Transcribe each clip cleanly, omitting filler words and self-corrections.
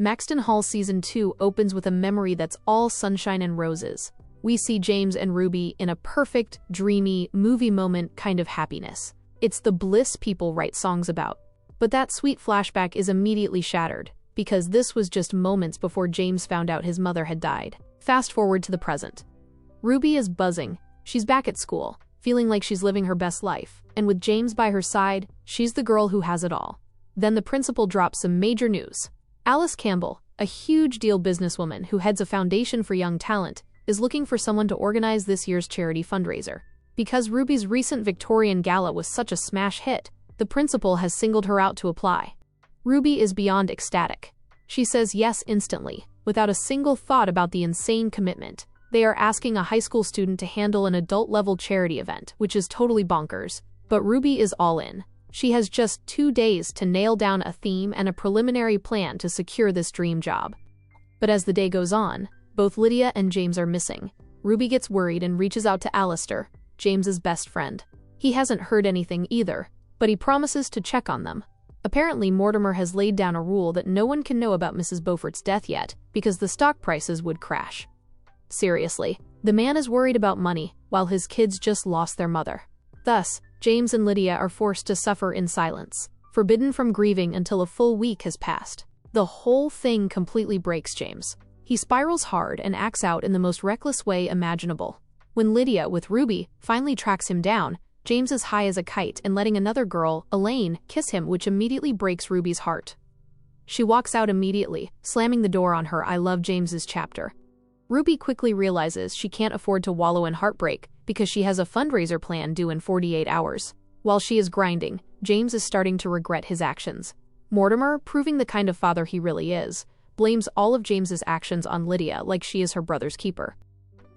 Maxton Hall Season 2 opens with a memory that's all sunshine and roses. We see James and Ruby in a perfect, dreamy, movie moment kind of happiness. It's the bliss people write songs about. But that sweet flashback is immediately shattered, because this was just moments before James found out his mother had died. Fast forward to the present. Ruby is buzzing. She's back at school, feeling like she's living her best life. And with James by her side, she's the girl who has it all. Then the principal drops some major news. Alice Campbell, a huge deal businesswoman who heads a foundation for young talent, is looking for someone to organize this year's charity fundraiser. Because Ruby's recent Victorian Gala was such a smash hit, the principal has singled her out to apply. Ruby is beyond ecstatic. She says yes instantly, without a single thought about the insane commitment. They are asking a high school student to handle an adult-level charity event, which is totally bonkers. But Ruby is all in. She has just 2 days to nail down a theme and a preliminary plan to secure this dream job. But as the day goes on, both Lydia and James are missing. Ruby gets worried and reaches out to Alistair, James's best friend. He hasn't heard anything either, but he promises to check on them. Apparently, Mortimer has laid down a rule that no one can know about Mrs. Beaufort's death yet, because the stock prices would crash. Seriously, the man is worried about money, while his kids just lost their mother. Thus, James and Lydia are forced to suffer in silence, forbidden from grieving until a full week has passed. The whole thing completely breaks James. He spirals hard and acts out in the most reckless way imaginable. When Lydia, with Ruby, finally tracks him down, James is high as a kite and letting another girl, Elaine, kiss him, which immediately breaks Ruby's heart. She walks out immediately, slamming the door on her "I love James's" chapter. Ruby quickly realizes she can't afford to wallow in heartbreak because she has a fundraiser plan due in 48 hours. While she is grinding, James is starting to regret his actions. Mortimer, proving the kind of father he really is, blames all of James's actions on Lydia like she is her brother's keeper.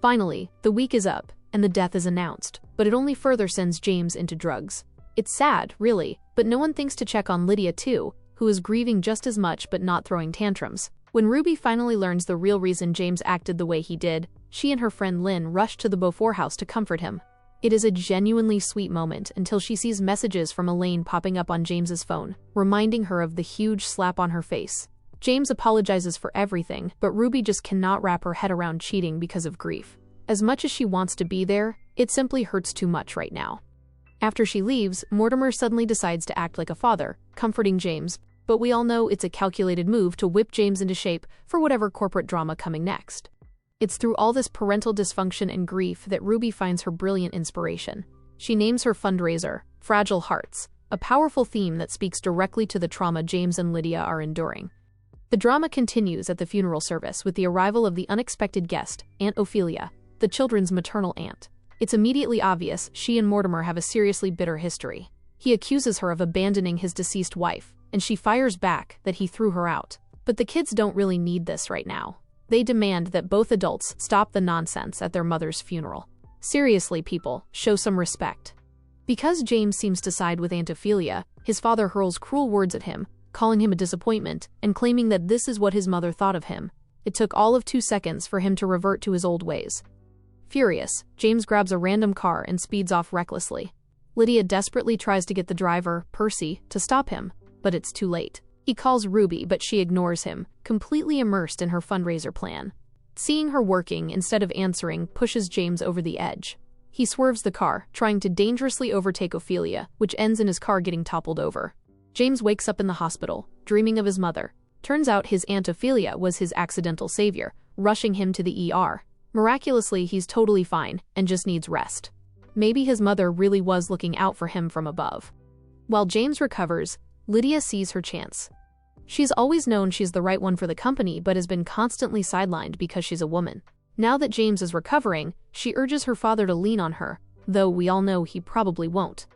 Finally, the week is up, and the death is announced, but it only further sends James into drugs. It's sad, really, but no one thinks to check on Lydia too, who is grieving just as much but not throwing tantrums. When Ruby finally learns the real reason James acted the way he did, she and her friend Lynn rush to the Beaufort house to comfort him. It is a genuinely sweet moment until she sees messages from Elaine popping up on James's phone, reminding her of the huge slap on her face. James apologizes for everything, but Ruby just cannot wrap her head around cheating because of grief. As much as she wants to be there, it simply hurts too much right now. After she leaves, Mortimer suddenly decides to act like a father, comforting James, but we all know it's a calculated move to whip James into shape for whatever corporate drama coming next. It's through all this parental dysfunction and grief that Ruby finds her brilliant inspiration. She names her fundraiser Fragile Hearts, a powerful theme that speaks directly to the trauma James and Lydia are enduring. The drama continues at the funeral service with the arrival of the unexpected guest, Aunt Ophelia, the children's maternal aunt. It's immediately obvious she and Mortimer have a seriously bitter history. He accuses her of abandoning his deceased wife, and she fires back that he threw her out. But the kids don't really need this right now. They demand that both adults stop the nonsense at their mother's funeral. Seriously, people, show some respect. Because James seems to side with Aunt Ophelia, his father hurls cruel words at him, calling him a disappointment and claiming that this is what his mother thought of him. It took all of 2 seconds for him to revert to his old ways. Furious, James grabs a random car and speeds off recklessly. Lydia desperately tries to get the driver, Percy, to stop him, but it's too late. He calls Ruby, but she ignores him, completely immersed in her fundraiser plan. Seeing her working instead of answering pushes James over the edge. He swerves the car, trying to dangerously overtake Ophelia, which ends in his car getting toppled over. James wakes up in the hospital, dreaming of his mother. Turns out his Aunt Ophelia was his accidental savior, rushing him to the ER. Miraculously, he's totally fine and just needs rest. Maybe his mother really was looking out for him from above. While James recovers, Lydia sees her chance. She's always known she's the right one for the company but has been constantly sidelined because she's a woman. Now that James is recovering, she urges her father to lean on her, though we all know he probably won't.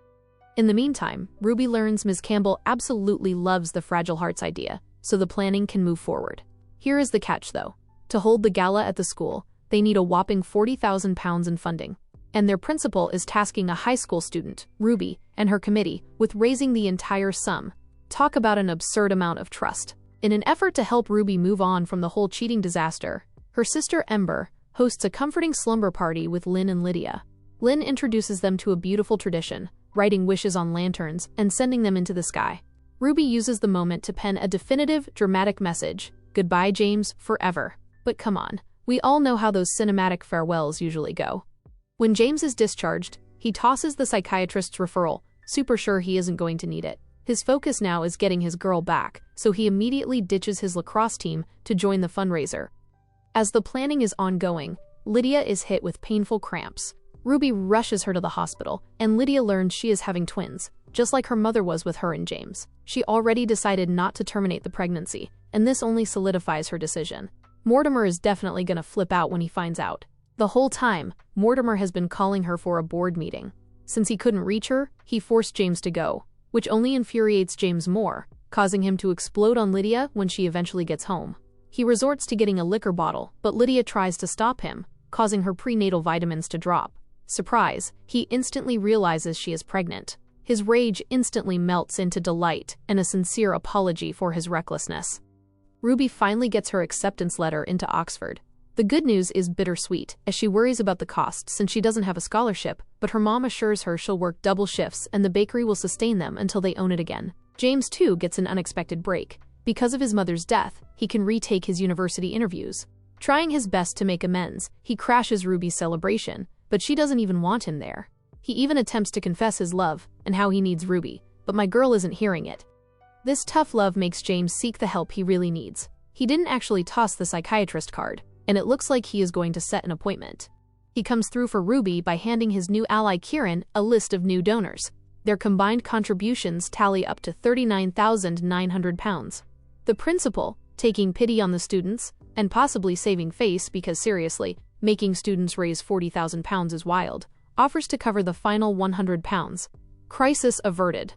In the meantime, Ruby learns Ms. Campbell absolutely loves the Fragile Hearts idea, so the planning can move forward. Here is the catch though. To hold the gala at the school, they need a whopping £40,000 in funding. And their principal is tasking a high school student, Ruby, and her committee with raising the entire sum. Talk about an absurd amount of trust. In an effort to help Ruby move on from the whole cheating disaster, her sister Ember hosts a comforting slumber party with Lynn and Lydia. Lynn introduces them to a beautiful tradition, writing wishes on lanterns and sending them into the sky. Ruby uses the moment to pen a definitive, dramatic message, "Goodbye, James, forever." But come on, we all know how those cinematic farewells usually go. When James is discharged, he tosses the psychiatrist's referral, super sure he isn't going to need it. His focus now is getting his girl back, so he immediately ditches his lacrosse team to join the fundraiser. As the planning is ongoing, Lydia is hit with painful cramps. Ruby rushes her to the hospital, and Lydia learns she is having twins, just like her mother was with her and James. She already decided not to terminate the pregnancy, and this only solidifies her decision. Mortimer is definitely gonna flip out when he finds out. The whole time, Mortimer has been calling her for a board meeting. Since he couldn't reach her, he forced James to go, which only infuriates James more, causing him to explode on Lydia when she eventually gets home. He resorts to getting a liquor bottle, but Lydia tries to stop him, causing her prenatal vitamins to drop. Surprise, he instantly realizes she is pregnant. His rage instantly melts into delight and a sincere apology for his recklessness. Ruby finally gets her acceptance letter into Oxford. The good news is bittersweet, as she worries about the cost since she doesn't have a scholarship, but her mom assures her she'll work double shifts and the bakery will sustain them until they own it again. James, too, gets an unexpected break. Because of his mother's death, he can retake his university interviews. Trying his best to make amends, he crashes Ruby's celebration, but she doesn't even want him there. He even attempts to confess his love and how he needs Ruby, but my girl isn't hearing it. This tough love makes James seek the help he really needs. He didn't actually toss the psychiatrist card, and it looks like he is going to set an appointment. He comes through for Ruby by handing his new ally Kieran a list of new donors. Their combined contributions tally up to £39,900. The principal, taking pity on the students, and possibly saving face because seriously, making students raise £40,000 is wild, offers to cover the final £100. Crisis averted.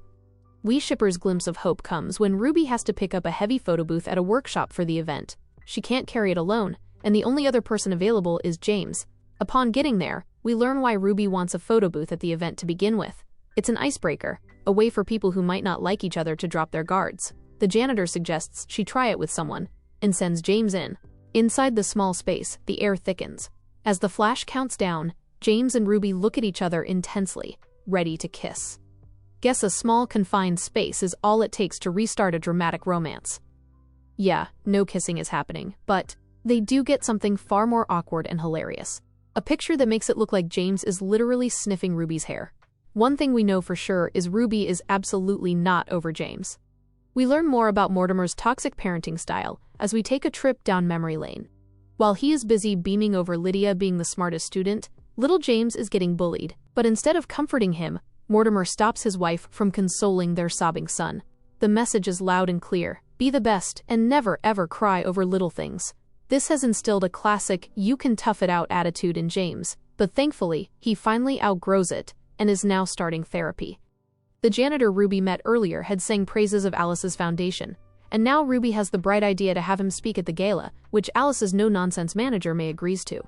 We shippers' glimpse of hope comes when Ruby has to pick up a heavy photo booth at a workshop for the event. She can't carry it alone, and the only other person available is James. Upon getting there, we learn why Ruby wants a photo booth at the event to begin with. It's an icebreaker, a way for people who might not like each other to drop their guards. The janitor suggests she try it with someone, and sends James in. Inside the small space, the air thickens. As the flash counts down, James and Ruby look at each other intensely, ready to kiss. Guess a small confined space is all it takes to restart a dramatic romance. Yeah, no kissing is happening, but they do get something far more awkward and hilarious. A picture that makes it look like James is literally sniffing Ruby's hair. One thing we know for sure is Ruby is absolutely not over James. We learn more about Mortimer's toxic parenting style as we take a trip down memory lane. While he is busy beaming over Lydia being the smartest student, little James is getting bullied, but instead of comforting him, Mortimer stops his wife from consoling their sobbing son. The message is loud and clear: be the best and never ever cry over little things. This has instilled a classic "you can tough it out" attitude in James, but thankfully, he finally outgrows it and is now starting therapy. The janitor Ruby met earlier had sang praises of Alice's foundation, and now Ruby has the bright idea to have him speak at the gala, which Alice's no-nonsense manager May agrees to.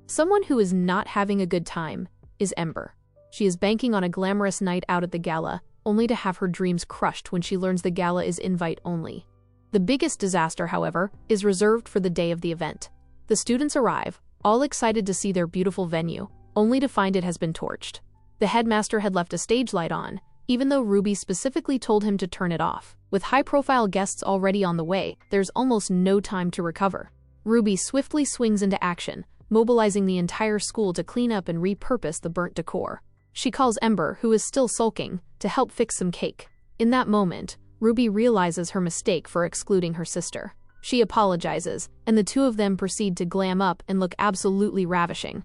Someone who is not having a good time is Ember. She is banking on a glamorous night out at the gala, only to have her dreams crushed when she learns the gala is invite only. The biggest disaster, however, is reserved for the day of the event. The students arrive, all excited to see their beautiful venue, only to find it has been torched. The headmaster had left a stage light on, even though Ruby specifically told him to turn it off. With high-profile guests already on the way, there's almost no time to recover. Ruby swiftly swings into action, mobilizing the entire school to clean up and repurpose the burnt decor. She calls Ember, who is still sulking, to help fix some cake. In that moment, Ruby realizes her mistake for excluding her sister. She apologizes, and the two of them proceed to glam up and look absolutely ravishing.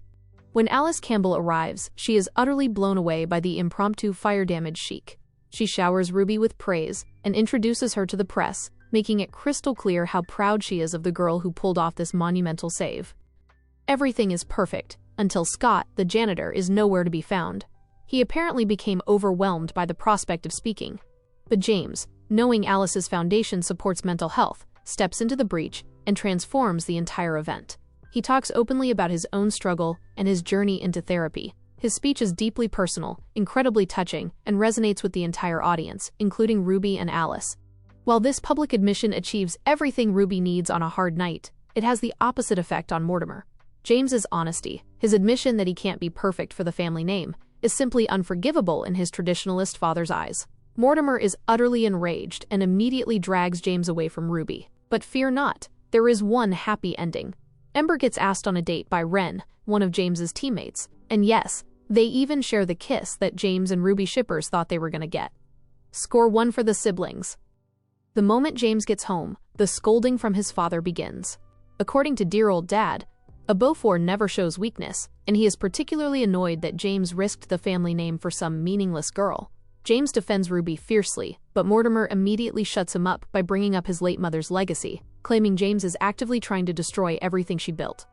When Alice Campbell arrives, she is utterly blown away by the impromptu fire-damage chic. She showers Ruby with praise and introduces her to the press, making it crystal clear how proud she is of the girl who pulled off this monumental save. Everything is perfect, until Scott, the janitor, is nowhere to be found. He apparently became overwhelmed by the prospect of speaking. But James, knowing Alice's foundation supports mental health, steps into the breach and transforms the entire event. He talks openly about his own struggle and his journey into therapy. His speech is deeply personal, incredibly touching, and resonates with the entire audience, including Ruby and Alice. While this public admission achieves everything Ruby needs on a hard night, it has the opposite effect on Mortimer. James's honesty, his admission that he can't be perfect for the family name, is simply unforgivable in his traditionalist father's eyes. Mortimer is utterly enraged and immediately drags James away from Ruby. But fear not, there is one happy ending. Ember gets asked on a date by Ren, one of James's teammates, and yes, they even share the kiss that James and Ruby shippers thought they were gonna get. Score 1 for the siblings. The moment James gets home, the scolding from his father begins. According to dear old dad, a Beaufort never shows weakness, and he is particularly annoyed that James risked the family name for some meaningless girl. James defends Ruby fiercely, but Mortimer immediately shuts him up by bringing up his late mother's legacy, claiming James is actively trying to destroy everything she built.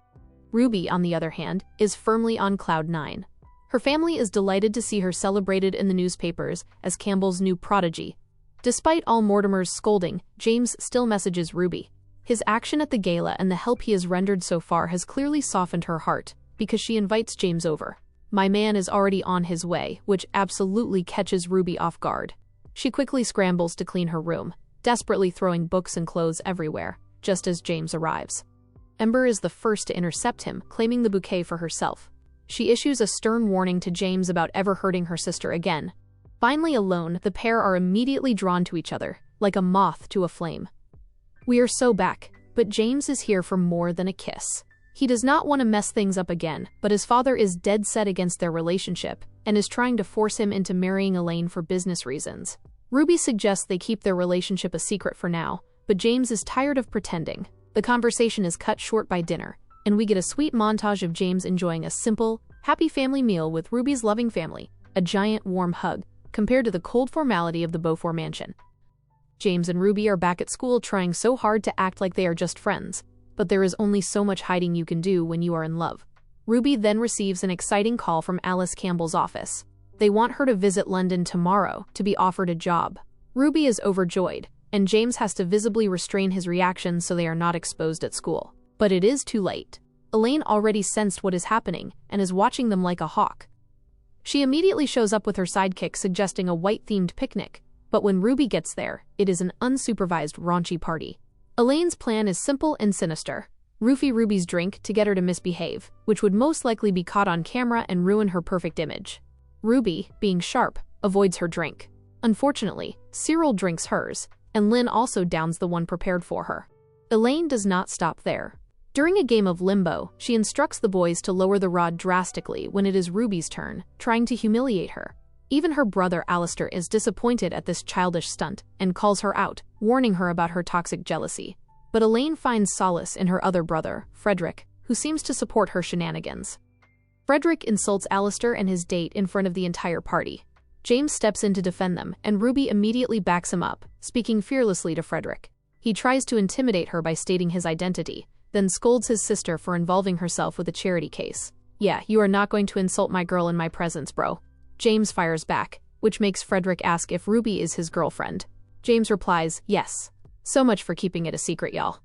Ruby, on the other hand, is firmly on cloud 9. Her family is delighted to see her celebrated in the newspapers as Campbell's new prodigy. Despite all Mortimer's scolding, James still messages Ruby. His action at the gala and the help he has rendered so far has clearly softened her heart, because she invites James over. My man is already on his way, which absolutely catches Ruby off guard. She quickly scrambles to clean her room, desperately throwing books and clothes everywhere, just as James arrives. Ember is the first to intercept him, claiming the bouquet for herself. She issues a stern warning to James about ever hurting her sister again. Finally alone, the pair are immediately drawn to each other, like a moth to a flame. We are so back, but James is here for more than a kiss. He does not want to mess things up again, but his father is dead set against their relationship and is trying to force him into marrying Elaine for business reasons. Ruby suggests they keep their relationship a secret for now, but James is tired of pretending. The conversation is cut short by dinner, and we get a sweet montage of James enjoying a simple, happy family meal with Ruby's loving family, a giant warm hug, compared to the cold formality of the Beaufort mansion. James and Ruby are back at school trying so hard to act like they are just friends. But there is only so much hiding you can do when you are in love. Ruby then receives an exciting call from Alice Campbell's office. They want her to visit London tomorrow to be offered a job. Ruby is overjoyed, and James has to visibly restrain his reactions so they are not exposed at school. But it is too late. Elaine already sensed what is happening and is watching them like a hawk. She immediately shows up with her sidekick suggesting a white-themed picnic, but when Ruby gets there, it is an unsupervised raunchy party. Elaine's plan is simple and sinister. Roofie Ruby's drink to get her to misbehave, which would most likely be caught on camera and ruin her perfect image. Ruby, being sharp, avoids her drink. Unfortunately, Cyril drinks hers, and Lynn also downs the one prepared for her. Elaine does not stop there. During a game of limbo, she instructs the boys to lower the rod drastically when it is Ruby's turn, trying to humiliate her. Even her brother Alistair is disappointed at this childish stunt and calls her out, warning her about her toxic jealousy. But Elaine finds solace in her other brother, Frederick, who seems to support her shenanigans. Frederick insults Alistair and his date in front of the entire party. James steps in to defend them, and Ruby immediately backs him up, speaking fearlessly to Frederick. He tries to intimidate her by stating his identity, then scolds his sister for involving herself with a charity case. Yeah, you are not going to insult my girl in my presence, bro. James fires back, which makes Frederick ask if Ruby is his girlfriend. James replies, yes. So much for keeping it a secret, y'all.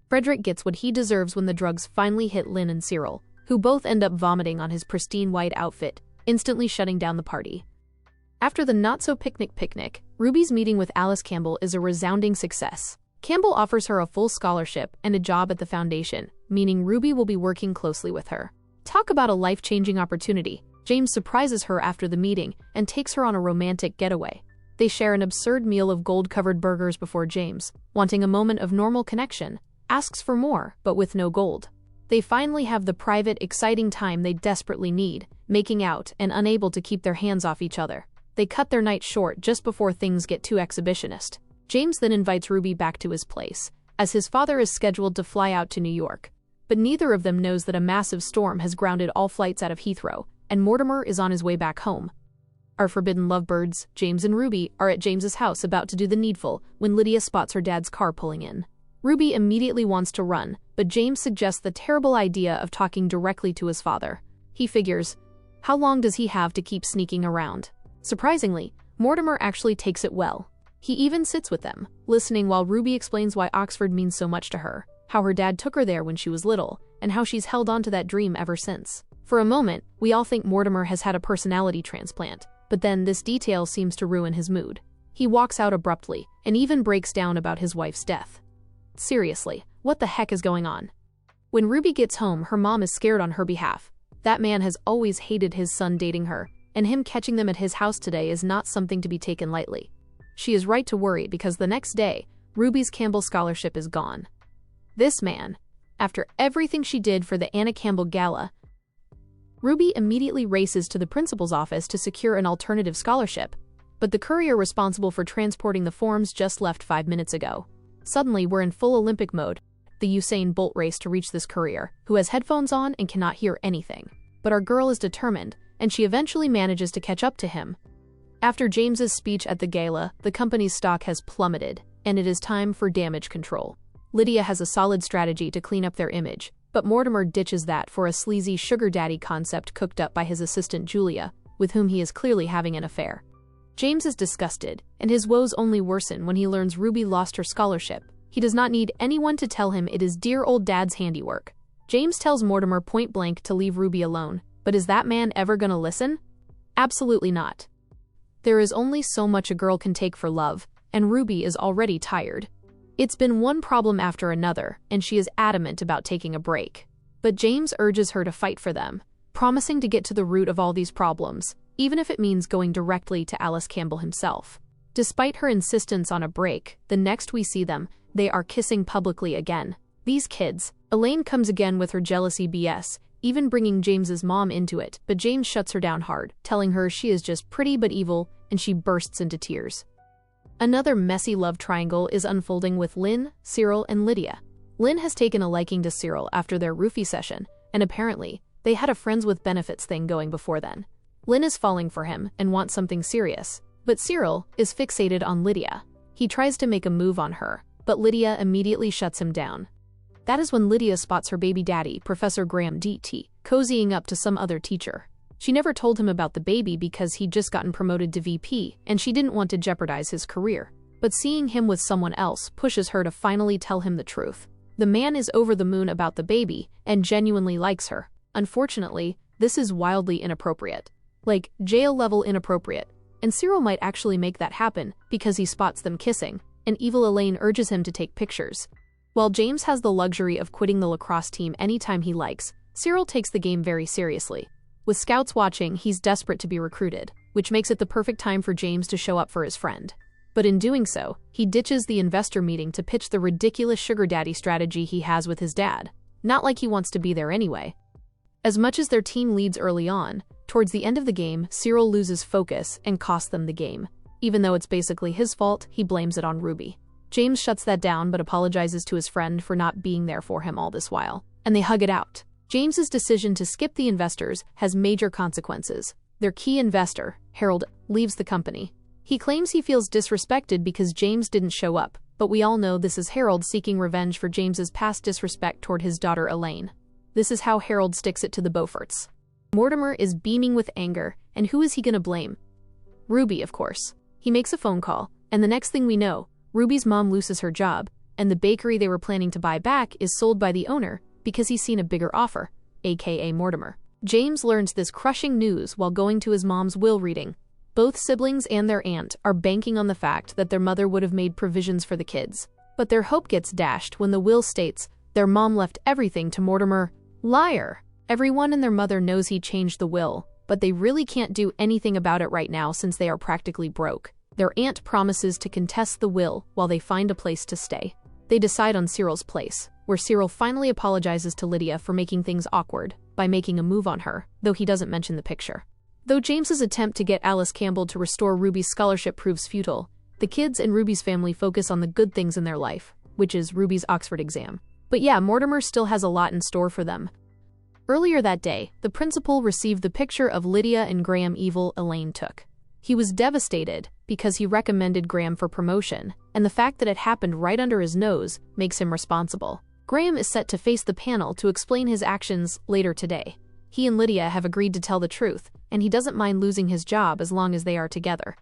Frederick gets what he deserves when the drugs finally hit Lynn and Cyril, who both end up vomiting on his pristine white outfit, instantly shutting down the party. After the not-so-picnic, Ruby's meeting with Alice Campbell is a resounding success. Campbell offers her a full scholarship and a job at the foundation, meaning Ruby will be working closely with her. Talk about a life-changing opportunity. James surprises her after the meeting and takes her on a romantic getaway. They share an absurd meal of gold-covered burgers before James, wanting a moment of normal connection, asks for more, but with no gold. They finally have the private, exciting time they desperately need, making out and unable to keep their hands off each other. They cut their night short just before things get too exhibitionist. James then invites Ruby back to his place, as his father is scheduled to fly out to New York. But neither of them knows that a massive storm has grounded all flights out of Heathrow, and Mortimer is on his way back home. Our forbidden lovebirds, James and Ruby, are at James's house about to do the needful when Lydia spots her dad's car pulling in. Ruby immediately wants to run, but James suggests the terrible idea of talking directly to his father. He figures, how long does he have to keep sneaking around? Surprisingly, Mortimer actually takes it well. He even sits with them, listening while Ruby explains why Oxford means so much to her, how her dad took her there when she was little, and how she's held on to that dream ever since. For a moment, we all think Mortimer has had a personality transplant, but then this detail seems to ruin his mood. He walks out abruptly, and even breaks down about his wife's death. Seriously, what the heck is going on? When Ruby gets home, her mom is scared on her behalf. That man has always hated his son dating her, and him catching them at his house today is not something to be taken lightly. She is right to worry because the next day, Ruby's Campbell scholarship is gone. This man, after everything she did for the Anna Campbell Gala, Ruby immediately races to the principal's office to secure an alternative scholarship, but the courier responsible for transporting the forms just left 5 minutes ago. Suddenly, we're in full Olympic mode, the Usain Bolt race to reach this courier, who has headphones on and cannot hear anything. But our girl is determined, and she eventually manages to catch up to him. After James's speech at the gala, the company's stock has plummeted, and it is time for damage control. Lydia has a solid strategy to clean up their image, but Mortimer ditches that for a sleazy sugar daddy concept cooked up by his assistant Julia, with whom he is clearly having an affair. James is disgusted, and his woes only worsen when he learns Ruby lost her scholarship. He does not need anyone to tell him it is dear old dad's handiwork. James tells Mortimer point blank to leave Ruby alone, but is that man ever gonna listen? Absolutely not. There is only so much a girl can take for love, and Ruby is already tired. It's been one problem after another, and she is adamant about taking a break. But James urges her to fight for them, promising to get to the root of all these problems, even if it means going directly to Alice Campbell himself. Despite her insistence on a break, the next we see them, they are kissing publicly again. These kids. Elaine comes again with her jealousy BS, even bringing James's mom into it, but James shuts her down hard, telling her she is just pretty but evil, and she bursts into tears. Another messy love triangle is unfolding with Lynn, Cyril, and Lydia. Lynn has taken a liking to Cyril after their roofie session, and apparently, they had a friends with benefits thing going before then. Lynn is falling for him and wants something serious, but Cyril is fixated on Lydia. He tries to make a move on her, but Lydia immediately shuts him down. That is when Lydia spots her baby daddy, Professor Graham DT, cozying up to some other teacher. She never told him about the baby because he'd just gotten promoted to VP, and she didn't want to jeopardize his career. But seeing him with someone else pushes her to finally tell him the truth. The man is over the moon about the baby and genuinely likes her. Unfortunately, this is wildly inappropriate. Like, jail-level inappropriate. And Cyril might actually make that happen because he spots them kissing, and evil Elaine urges him to take pictures. While James has the luxury of quitting the lacrosse team anytime he likes, Cyril takes the game very seriously. With scouts watching, he's desperate to be recruited, which makes it the perfect time for James to show up for his friend. But in doing so, he ditches the investor meeting to pitch the ridiculous sugar daddy strategy he has with his dad. Not like he wants to be there anyway. As much as their team leads early on, towards the end of the game, Cyril loses focus and costs them the game. Even though it's basically his fault, he blames it on Ruby. James shuts that down but apologizes to his friend for not being there for him all this while, and they hug it out. James's decision to skip the investors has major consequences. Their key investor, Harold, leaves the company. He claims he feels disrespected because James didn't show up, but we all know this is Harold seeking revenge for James's past disrespect toward his daughter Elaine. This is how Harold sticks it to the Beauforts. Mortimer is beaming with anger, and who is he gonna blame? Ruby, of course. He makes a phone call, and the next thing we know, Ruby's mom loses her job, and the bakery they were planning to buy back is sold by the owner because he's seen a bigger offer, aka Mortimer. James learns this crushing news while going to his mom's will reading. Both siblings and their aunt are banking on the fact that their mother would have made provisions for the kids. But their hope gets dashed when the will states their mom left everything to Mortimer. Liar! Everyone and their mother knows he changed the will, but they really can't do anything about it right now since they are practically broke. Their aunt promises to contest the will while they find a place to stay. They decide on Cyril's place, where Cyril finally apologizes to Lydia for making things awkward by making a move on her, though he doesn't mention the picture. Though James's attempt to get Alice Campbell to restore Ruby's scholarship proves futile, the kids and Ruby's family focus on the good things in their life, which is Ruby's Oxford exam. But yeah, Mortimer still has a lot in store for them. Earlier that day, the principal received the picture of Lydia and Graham evil Elaine took. He was devastated because he recommended Graham for promotion, and the fact that it happened right under his nose makes him responsible. Graham is set to face the panel to explain his actions later today. He and Lydia have agreed to tell the truth, and he doesn't mind losing his job as long as they are together.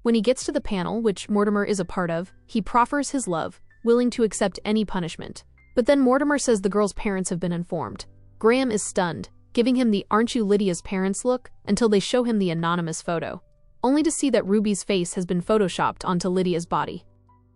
When he gets to the panel, which Mortimer is a part of, he proffers his love, willing to accept any punishment. But then Mortimer says the girl's parents have been informed. Graham is stunned, giving him the "aren't you Lydia's parents" look until they show him the anonymous photo, only to see that Ruby's face has been photoshopped onto Lydia's body.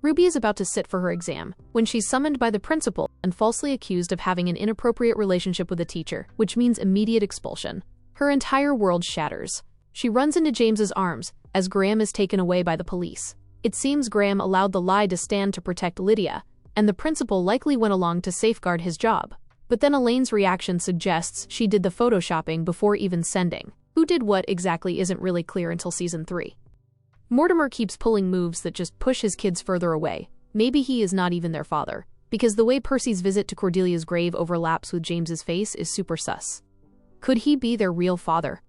Ruby is about to sit for her exam when she's summoned by the principal and falsely accused of having an inappropriate relationship with a teacher, which means immediate expulsion. Her entire world shatters. She runs into James's arms as Graham is taken away by the police. It seems Graham allowed the lie to stand to protect Lydia, and the principal likely went along to safeguard his job. But then Elaine's reaction suggests she did the photoshopping before even sending. Who did what exactly isn't really clear until season 3. Mortimer keeps pulling moves that just push his kids further away. Maybe he is not even their father, because the way Percy's visit to Cordelia's grave overlaps with James's face is super sus. Could he be their real father?